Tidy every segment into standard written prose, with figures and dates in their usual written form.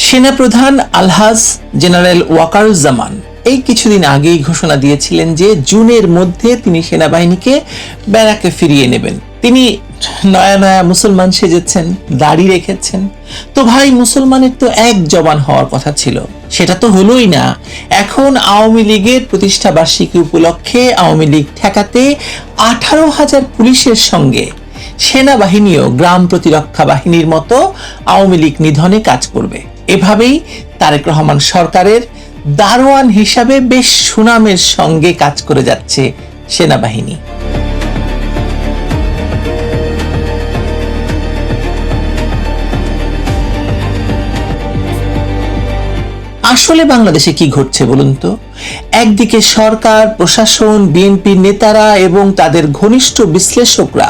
সেনাপ্রধান আলহাজ জেনারেল ওয়াকারুজ্জামান এই কিছুদিন আগেই ঘোষণা দিয়েছিলেন যে জুনের মধ্যে তিনি সেনাবাহিনীকে ব্যারাকে ফিরিয়ে নেবেন। তিনি নয়া নয়া মুসলমান সেজেছেন, দাড়ি রেখেছেন। তো ভাই, মুসলমানের তো এক জবান হওয়ার কথা ছিল, সেটা তো হলোই না। এখন আওয়ামী লীগের প্রতিষ্ঠা বার্ষিকী উপলক্ষে আওয়ামী লীগ ঠেকাতে 18,000 পুলিশের সঙ্গে সেনাবাহিনীও গ্রাম প্রতিরক্ষা বাহিনীর মতো আওয়ামী লীগ নিধনে কাজ করবে। এভাবেই তারেক রহমান সরকারের দারোয়ান হিসাবে বেশ সুনামের সঙ্গে কাজ করে যাচ্ছে সেনাবাহিনী। আসলে বাংলাদেশে কি ঘটছে বলুন তো? একদিকে সরকার, প্রশাসন, বিএনপির নেতারা এবং তাদের ঘনিষ্ঠ বিশ্লেষকরা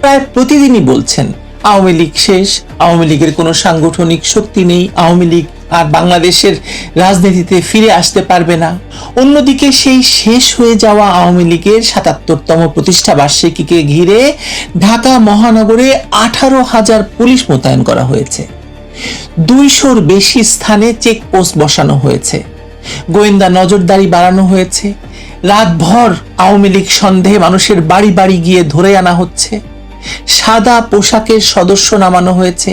প্রায় প্রতিদিনই বলছেন আওয়ামী লীগ শেষ, আওয়ামী লীগের কোনো সাংগঠনিক শক্তি নেই, আওয়ামী লীগ আর বাংলাদেশের রাজনীতিতে ফিরে আসতে পারবে না। অন্যদিকে সেই শেষ হয়ে যাওয়া আওয়ামী লীগের 77তম প্রতিষ্ঠা বার্ষিকীকে ঘিরে ঢাকা মহানগরে 18,000 পুলিশ মোতায়েন করা হয়েছে। 200-র বেশি স্থানে চেকপোস্ট বসানো হয়েছে, গোয়েন্দা নজরদারি বাড়ানো হয়েছে, রাতভর আওয়ামী লীগ সন্দেহে মানুষের বাড়ি বাড়ি গিয়ে ধরে আনা হচ্ছে, সাদা পোশাকের সদস্য নামানো হয়েছে,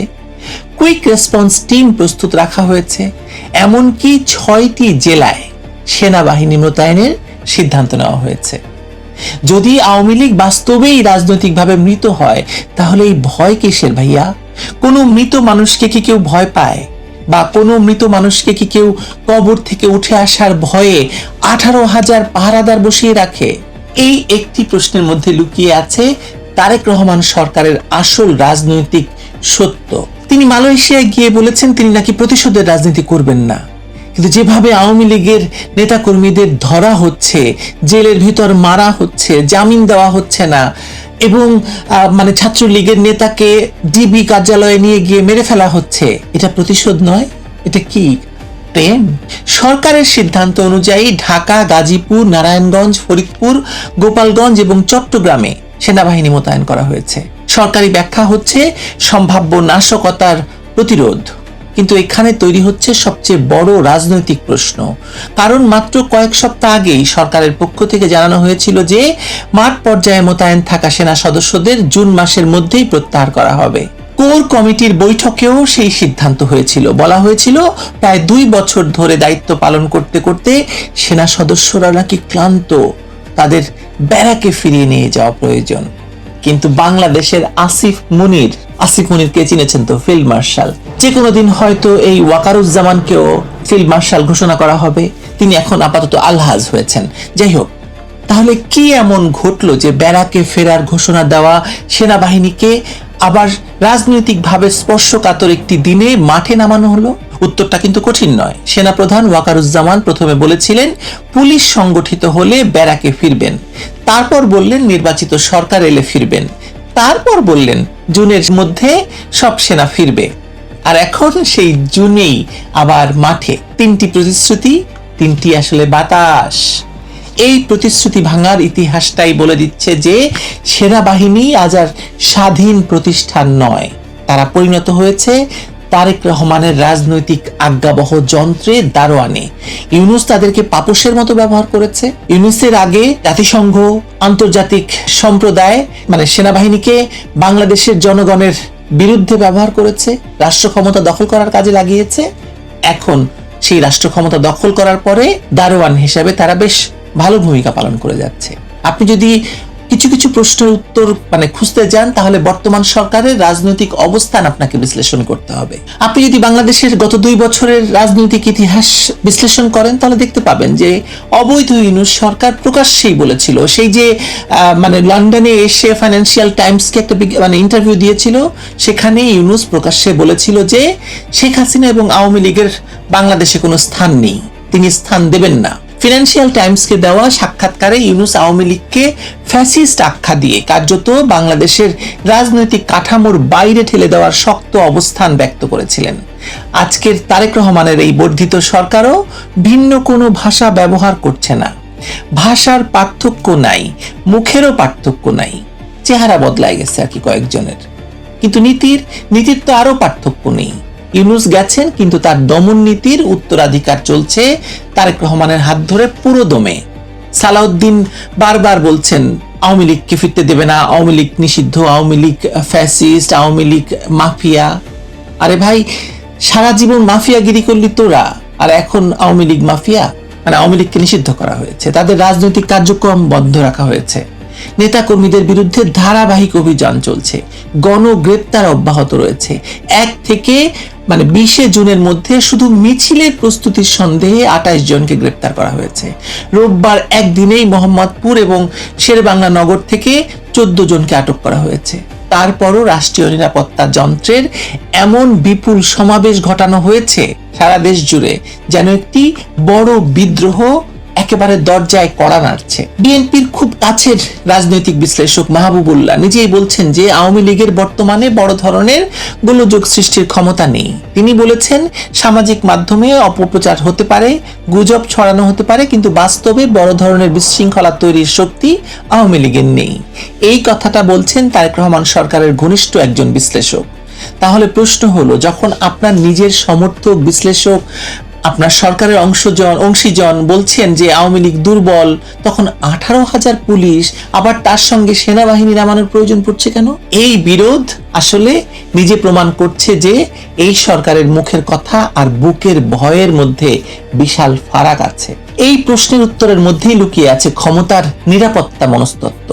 কুইক রেসপন্স টিম প্রস্তুত রাখা হয়েছে। এমনকি 6টি জেলায় সেনাবাহিনী মোতায়েনের সিদ্ধান্ত নেওয়া হয়েছে। যদি আওয়ামী লীগ বাস্তবেই রাজনৈতিকভাবে মৃত হয়, তাহলে এই ভয় কিসের ভাইয়া? কোনো মৃত মানুষকে কি কেউ ভয় পায়? বা কোনো মৃত মানুষকে কি কেউ কবর থেকে উঠে আসার ভয়ে 18,000 পাহারাদার বসিয়ে রাখে? এই একটি প্রশ্নের মধ্যে লুকিয়ে আছে তারেক রহমান সরকারের আসল রাজনৈতিক সত্য। তিনি মালয়েশিয়ায় গিয়ে বলেছেন তিনি নাকি প্রতিশোধের রাজনীতি করবেন না, কিন্তু যেভাবে আওয়ামী লীগের নেতাকর্মীদের ধরা হচ্ছে, জেলের ভিতর মারা হচ্ছে, জামিন দেওয়া হচ্ছে না, এবং ছাত্রলীগের নেতাকে ডিবি কার্যালয়ে নিয়ে গিয়ে মেরে ফেলা হচ্ছে, এটা প্রতিশোধ নয়, এটা কি প্রেম? সরকারের সিদ্ধান্ত অনুযায়ী ঢাকা, গাজীপুর, নারায়ণগঞ্জ, ফরিদপুর, গোপালগঞ্জ এবং চট্টগ্রামে সেনাবাহিনী মোতায়েন করা হয়েছে। সরকারি ব্যাখ্যা হচ্ছে সম্ভাব্য নাশকতার প্রতিরোধ। কিন্তু এখানে তৈরি হচ্ছে সবচেয়ে বড় রাজনৈতিক প্রশ্ন। কারণ মাত্র কয়েক সপ্তাহ আগেই সরকারের পক্ষ থেকে জানানো হয়েছিল যে মাঠ পর্যায়ে মোতায়েন থাকা সেনা সদস্যদের জুন মাসের মধ্যেই প্রত্যাহার করা হবে। কোর কমিটির বৈঠকেও সেই সিদ্ধান্ত হয়েছিল। বলা হয়েছিল প্রায় 2 বছর ধরে দায়িত্ব পালন করতে করতে সেনা সদস্যরা নাকি ক্লান্ত, তাদের ব্যারাকে ফিরিয়ে নিয়ে যাওয়া প্রয়োজন। কিন্তু বাংলাদেশের আসিফ মুনিরকে চিনেছেন তো, ফিল্ড মার্শাল। যে কোনো দিন হয়তো এই ওয়াকারুজ্জামানকেও ফিল্ড মার্শাল ঘোষণা করা হবে। তিনি এখন আপাতত আলহাজ হয়েছেন। যাই হোক, তাহলে কি এমন ঘটলো যে ব্যারাকে ফেরার ঘোষণা দেওয়া সেনাবাহিনীকে আবার রাজনৈতিকভাবে স্পর্শকাতর একটি দিনে মাঠে নামানো হলো? উত্তরটা কিন্তু কঠিন নয়। সেনাপ্রধান ওয়াকারুজ্জামান প্রথমে বলেছিলেন পুলিশ সংগঠিত হলে ব্যারাকে ফিরবেন, তারপর বললেন নির্বাচিত সরকার এলে ফিরবেন, তারপর বললেন জুনের মধ্যে সব সেনা ফিরবে। আর এখন সেই জুনেই আবার মাঠে। 3টি প্রতিশ্রুতি, 3টি আসলে বাতাস। এই প্রতিশ্রুতি ভাঙার ইতিহাসটাই বলে দিচ্ছে যে সেনাবাহিনী আজ আর স্বাধীন প্রতিষ্ঠান নয়, তারা পরিণত হয়েছে তারেক রহমানের রাজনৈতিক আজ্ঞাবহ যন্ত্রে, দারোয়ানে। ইউনূস তাদেরকে পাপোশের মতো ব্যবহার করেছে। ইউনূসের আগে জাতিসংঘ, আন্তর্জাতিক সম্প্রদায় সেনাবাহিনীকে বাংলাদেশের জনগণের বিরুদ্ধে ব্যবহার করেছে, রাষ্ট্র ক্ষমতা দখল করার কাজে লাগিয়েছে। এখন সেই রাষ্ট্র ক্ষমতা দখল করার পরে দারোয়ান হিসেবে তারা বেশ ভালো ভূমিকা পালন করে যাচ্ছে। আপনি যদি কিছু কিছু প্রশ্নের উত্তর খুঁজতে যান, তাহলে বর্তমান সরকারের রাজনৈতিক অবস্থান আপনাকে বিশ্লেষণ করতে হবে। আপনি যদি বাংলাদেশের গত 2 বছরের রাজনৈতিক ইতিহাস বিশ্লেষণ করেন, তাহলে দেখতে পাবেন যে অবৈধ ইউনূস সরকার প্রকাশ্যেই বলেছিল, সেই যে লন্ডনে এসে ফাইন্যান্সিয়াল টাইমসকে একটা ইন্টারভিউ দিয়েছিল, সেখানে ইউনূস প্রকাশ্যে বলেছিল যে শেখ হাসিনা এবং আওয়ামী লীগের বাংলাদেশে কোনো স্থান নেই, তিনি স্থান দেবেন না। ফিনান্সিয়াল টাইমসকে দেওয়া সাক্ষাৎকারে ইউনূস আওয়ামী লীগকে ফ্যাসিস্ট আখ্যা দিয়ে কার্যত বাংলাদেশের রাজনৈতিক কাঠামোর বাইরে ঠেলে দেওয়ার শক্ত অবস্থান ব্যক্ত করেছিলেন। আজকের তারেক রহমানের এই বর্ধিত সরকারও ভিন্ন কোনো ভাষা ব্যবহার করছে না। ভাষার পার্থক্য নাই, মুখেরও পার্থক্য নাই, চেহারা বদলায় গেছে আর কি কয়েকজনের, কিন্তু নীতির তো আরো পার্থক্য নেই। ইউনূস গেছেন, কিন্তু তার দমন নীতির উত্তরাধিকার চলছে তারেক রহমানের হাত ধরে পুরো দমে। সালাউদ্দিন বারবার বলছেন আওয়ামী লীগকে ফিরতে দেবে না, আওয়ামী লীগ নিষিদ্ধ, আওয়ামী লীগ ফ্যাসিস্ট, আওয়ামী লীগ মাফিয়া। আরে ভাই, সারা জীবন মাফিয়াগিরি করলি তোরা, আর এখন আওয়ামী লীগ মাফিয়া? মানে আওয়ামী লীগকে নিষিদ্ধ করা হয়েছে, তাদের রাজনৈতিক কার্যক্রম বন্ধ রাখা হয়েছে, নেতা কর্মীদের বিরুদ্ধে ধারাবাহিক অভিযান চলছে, গণগ্রেপ্তার অব্যাহত রয়েছে। 1 থেকে 20 জুনের মধ্যে শুধু মিছিলের প্রস্তুতির সন্দেহে 28 জনকে গ্রেপ্তার করা হয়েছে। রোববার একদিনেই মোহাম্মদপুর এবং শেরেবাংলা নগর থেকে 14 জনকে আটক করা হয়েছে। তারপরও রাষ্ট্রীয় নিরাপত্তা যন্ত্রের এমন বিপুল সমাবেশ ঘটানো হয়েছে সারা দেশ জুড়ে, যেন একটি বড় বিদ্রোহ একেবারে দরজায় কড়া নাড়ছে। বিএনপির খুব কাছের রাজনৈতিক বিশ্লেষক মাহবুবুল্লাহ নিজেই বলছেন যে আওয়ামী লীগের বর্তমানে বড় ধরনের গোলযোগ সৃষ্টির ক্ষমতা নেই। তিনি বলেছেন সামাজিক মাধ্যমে অপপ্রচার হতে পারে, গুজব ছড়ানো হতে পারে, কিন্তু বাস্তবে বড় ধরনের বিশৃঙ্খলা তৈরির শক্তি আওয়ামী লীগের নেই। এই কথাটা বলছেন তারেক রহমান সরকারের ঘনিষ্ঠ একজন বিশ্লেষক। তাহলে প্রশ্ন হলো, যখন আপনার নিজের সমর্থক বিশ্লেষক, আপনার সরকারের অংশীজন বলছেন যে আওয়ামী লীগ দুর্বল, তখন 18,000 পুলিশ, আবার তার সঙ্গে সেনাবাহিনী নামানোর প্রয়োজন পড়ছে কেন? এই বিরোধ আসলে নিজে প্রমাণ করছে যে এই সরকারের মুখের কথা আর বুকের ভয়ের মধ্যে বিশাল ফারাক আছে। এই প্রশ্নের উত্তরের মধ্যেই লুকিয়ে আছে ক্ষমতার নিরাপত্তা মনস্তত্ত্ব।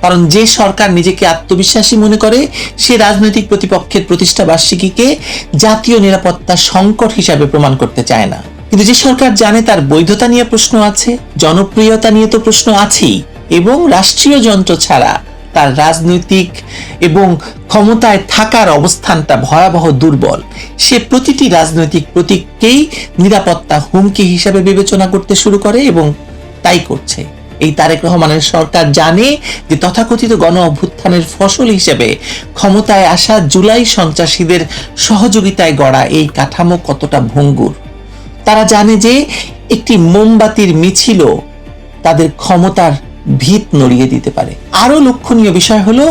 কারণ যে সরকার নিজেকে আত্মবিশ্বাসী মনে করে, সে রাজনৈতিক প্রতিপক্ষের প্রতিষ্ঠা বার্ষিকীকে জাতীয় নিরাপত্তা সংকট হিসাবে প্রমাণ করতে চায় না। কিন্তু যে সরকার জানে তার বৈধতা নিয়ে প্রশ্ন আছে, জনপ্রিয়তা নিয়ে তো প্রশ্ন আছেই, এবং রাষ্ট্রীয় যন্ত্র ছাড়া তার রাজনৈতিক এবং ক্ষমতায় থাকার অবস্থানটা ভয়াবহ দুর্বল, সে প্রতিটি রাজনৈতিক প্রতীককেই নিরাপত্তা হুমকি হিসাবে বিবেচনা করতে শুরু করে, এবং তাই করছে। এই তারেক রহমানের সরকার জানে যে তথাকথিত গণ অভ্যুত্থানের ফসল হিসেবে ক্ষমতায় আসা জুলাই সন্ত্রাসীদের সহযোগিতায় গড়া এই কাঠামো কতটা ভঙ্গুর। তারা জানে যে একটি মোমবাতির মিছিলও তাদের ক্ষমতার ভিত নড়িয়ে দিতে পারে। আরো লক্ষণীয় বিষয় হলো,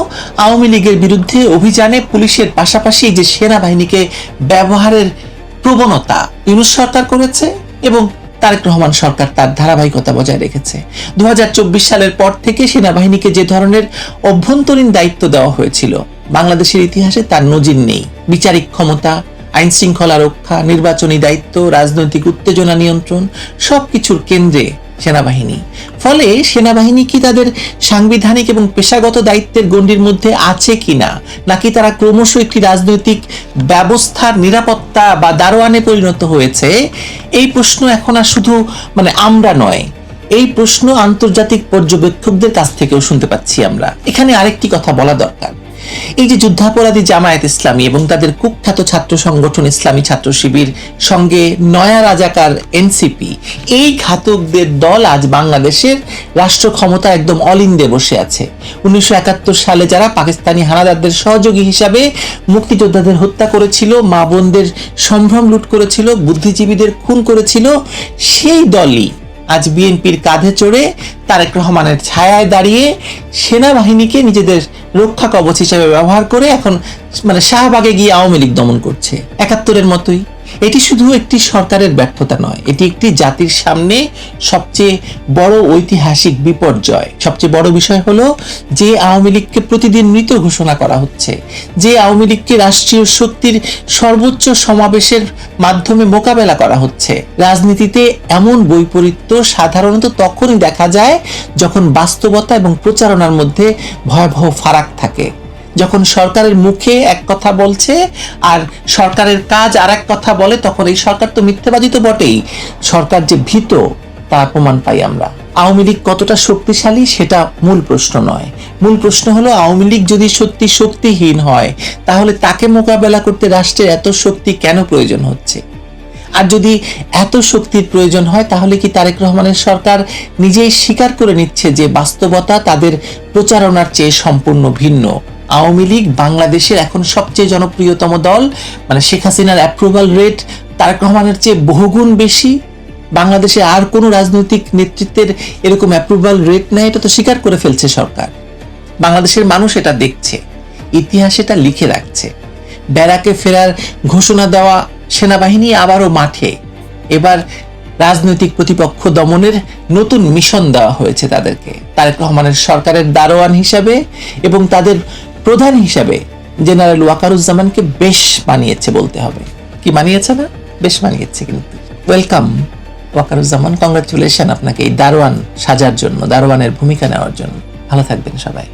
আওয়ামী লীগের বিরুদ্ধে অভিযানে পুলিশের পাশাপাশি যে সেনাবাহিনীকে ব্যবহারের প্রবণতা ইউনূস সরকার করেছে, এবং তারেক রহমান সরকার তার ধারাবাহিকতা বজায় রেখেছে। 2024 সালের পর থেকে সেনাবাহিনীকে যে ধরনের অভ্যন্তরীণ দায়িত্ব দেওয়া হয়েছিল, বাংলাদেশের ইতিহাসে তার নজির নেই। বিচারিক ক্ষমতা, আইন শৃঙ্খলা রক্ষা, নির্বাচনী দায়িত্ব, রাজনৈতিক উত্তেজনা নিয়ন্ত্রণ, সবকিছুর কেন্দ্রে সেনাবাহিনী। ফলে সেনাবাহিনী কি তাদের সাংবিধানিক এবং পেশাগত দায়িত্বের গণ্ডির মধ্যে আছে কিনা, নাকি তারা ক্রমশ একটি রাজনৈতিক ব্যবস্থার নিরাপত্তা বা দারোয়ানে পরিণত হয়েছে? এই প্রশ্ন এখন আর শুধু আমরা নয়, এই প্রশ্ন আন্তর্জাতিক পর্যবেক্ষকদের কাছ থেকেও শুনতে পাচ্ছি আমরা। এখানে আরেকটি কথা বলা দরকার, এই যে যুদ্ধাপরাধী জামায়াত ইসলামী এবং তাদের কুখ্যাত ছাত্র সংগঠন ইসলামী ছাত্র শিবির, সঙ্গে নয়া রাজাকার এনসিপি, এই ঘাতকদের দল আজ বাংলাদেশের রাষ্ট্র ক্ষমতা একদম অলিন্দে বসে আছে। 1971 সালে যারা পাকিস্তানি হানাদারদের সহযোগী হিসাবে মুক্তিযোদ্ধাদের হত্যা করেছিল, মা বোনদের সম্ভ্রম লুট করেছিল, বুদ্ধিজীবীদের খুন করেছিল, সেই দলই আজ বিএনপির কাঁধে চড়ে তারেক রহমানের ছায়ায় দাঁড়িয়ে সেনাবাহিনীকে নিজেদের রক্ষা কবচ হিসেবে ব্যবহার করে এখন শাহবাগে গিয়ে আওয়ামী লীগ দমন করছে 71-এর মতোই। এটি শুধু একটি সরকারের ব্যর্থতা নয়, এটি একটি জাতির সামনে সবচেয়ে বড় ঐতিহাসিক বিপর্যয়। সবচেয়ে বড় বিষয় হলো যে আওয়ামী লীগকে প্রতিদিন মৃত ঘোষণা করা হচ্ছে, যে আওয়ামী লীগকে রাষ্ট্রীয় শক্তির সর্বোচ্চ সমাবেশের মাধ্যমে মোকাবেলা করা হচ্ছে। রাজনীতিতে এমন বৈপরীত্য সাধারণত তখনই দেখা যায় যখন বাস্তবতা এবং প্রচারণার মধ্যে ভয়াবহ ফারাক থাকে, যখন সরকারের মুখে এক কথা বলছে আর সরকারের কাজ আর এক কথা বলে, তখন এই সরকার তো মিথ্যাবাদী তো বটেই, সরকার যে ভীত তা প্রমাণ পাই আমরা। আওয়ামী লীগ কতটা শক্তিশালী সেটা মূল প্রশ্ন নয়, মূল প্রশ্ন হলো আওয়ামী লীগ যদি সত্যি শক্তিহীন হয়, তাহলে তাকে মোকাবেলা করতে রাষ্ট্রের এত শক্তি কেন প্রয়োজন হচ্ছে? আর যদি এত শক্তির প্রয়োজন হয়, তাহলে কি তারেক রহমানের সরকার নিজেই স্বীকার করে নিচ্ছে যে বাস্তবতা তাদের প্রচারণার চেয়ে সম্পূর্ণ ভিন্ন? আওয়ামী লীগ বাংলাদেশের এখন সবচেয়ে জনপ্রিয়তম দল, শেখ হাসিনার অ্যাপ্রুভাল রেট তারেক রহমানের চেয়ে বহুগুণ বেশি। বাংলাদেশে আর কোনো রাজনৈতিক নেতৃত্বের এরকম অ্যাপ্রুভাল রেট নেই, এটা তো স্বীকার করে ফেলছে সরকার। বাংলাদেশের মানুষ এটা দেখছে, ইতিহাস এটা লিখে রাখছে। ব্যারাকে ফেরার ঘোষণা দেওয়া সেনাবাহিনী আবারও মাঠে। এবার রাজনৈতিক প্রতিপক্ষ দমনের নতুন মিশন দেওয়া হয়েছে তাদেরকে। তারেক রহমানের সরকারের দারোয়ান হিসাবে এবং তাদের প্রধান হিসাবে জেনারেল ওয়াকারুজ্জামানকে বেশ মানিয়েছে বলতে হবে। কি মানিয়েছে না? বেশ মানিয়েছে। কিন্তু ওয়েলকাম ওয়াকারুজ্জামান, কংগ্রাচুলেশন আপনাকে এই দারোয়ান সাজার জন্য, দারোয়ানের ভূমিকা নেওয়ার জন্য। ভালো থাকবেন সবাই।